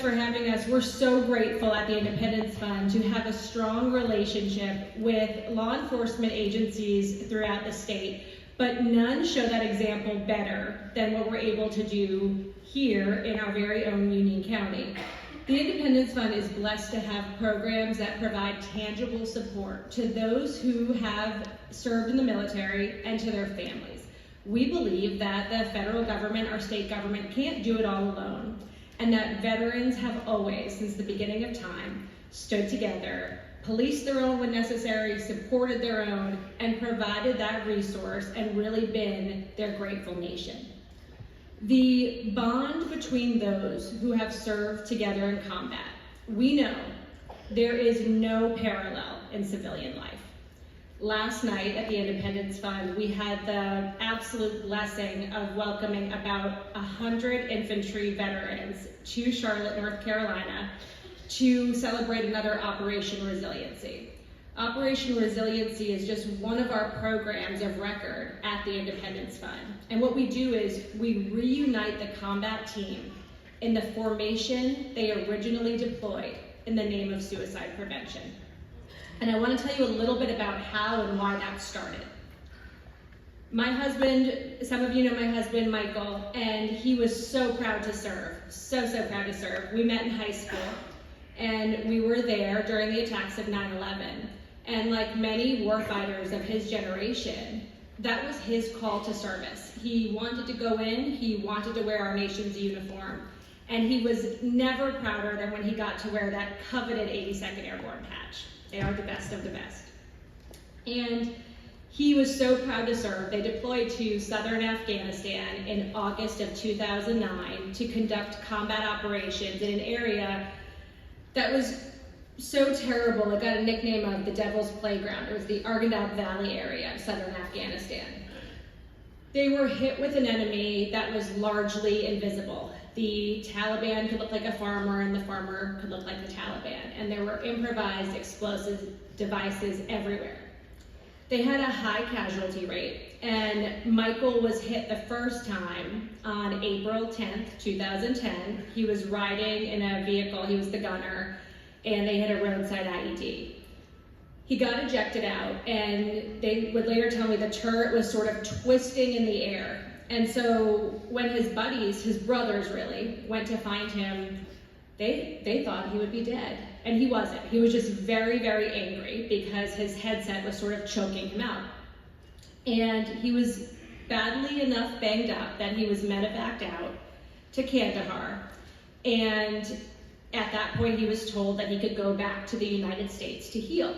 For having us. We're so grateful at the Independence Fund to have a strong relationship with law enforcement agencies throughout the state, but none show that example better than what we're able to do here in our very own Union County. The Independence Fund is blessed to have programs that provide tangible support to those who have served in the military and to their families. We believe that the federal government, our state government, can't do it all alone, and that veterans have always, since the beginning of time, stood together, policed their own when necessary, supported their own, and provided that resource and really been their grateful nation. The bond between those who have served together in combat, we know there is no parallel in civilian life. Last night at the Independence Fund, we had the absolute blessing of welcoming about 100 infantry veterans to Charlotte, North Carolina to celebrate another Operation Resiliency. Operation Resiliency is just one of our programs of record at the Independence Fund. And what we do is we reunite the combat team in the formation they originally deployed in the name of suicide prevention. And I want to tell you a little bit about how and why that started. My husband, some of you know my husband, Michael, and he was so proud to serve, so proud to serve. We met in high school, and we were there during the attacks of 9/11. And like many warfighters of his generation, that was his call to service. He wanted to go in, he wanted to wear our nation's uniform, and he was never prouder than when he got to wear that coveted 82nd Airborne patch. They are the best of the best. And he was so proud to serve. They deployed to southern Afghanistan in August of 2009 to conduct combat operations in an area that was so terrible, it got a nickname of the Devil's Playground. It was the Arghandab Valley area of southern Afghanistan. They were hit with an enemy that was largely invisible. The Taliban could look like a farmer, and the farmer could look like the Taliban. And there were improvised explosive devices everywhere. They had a high casualty rate, and Michael was hit the first time on April 10th, 2010. He was riding in a vehicle, he was the gunner, and they hit a roadside IED. He got ejected out, and they would later tell me the turret was sort of twisting in the air. And so when his buddies, his brothers really, went to find him, they thought he would be dead. And he wasn't. He was just very angry because his headset was sort of choking him out. And he was badly enough banged up that he was medevaced out to Kandahar. And at that point, he was told that he could go back to the United States to heal.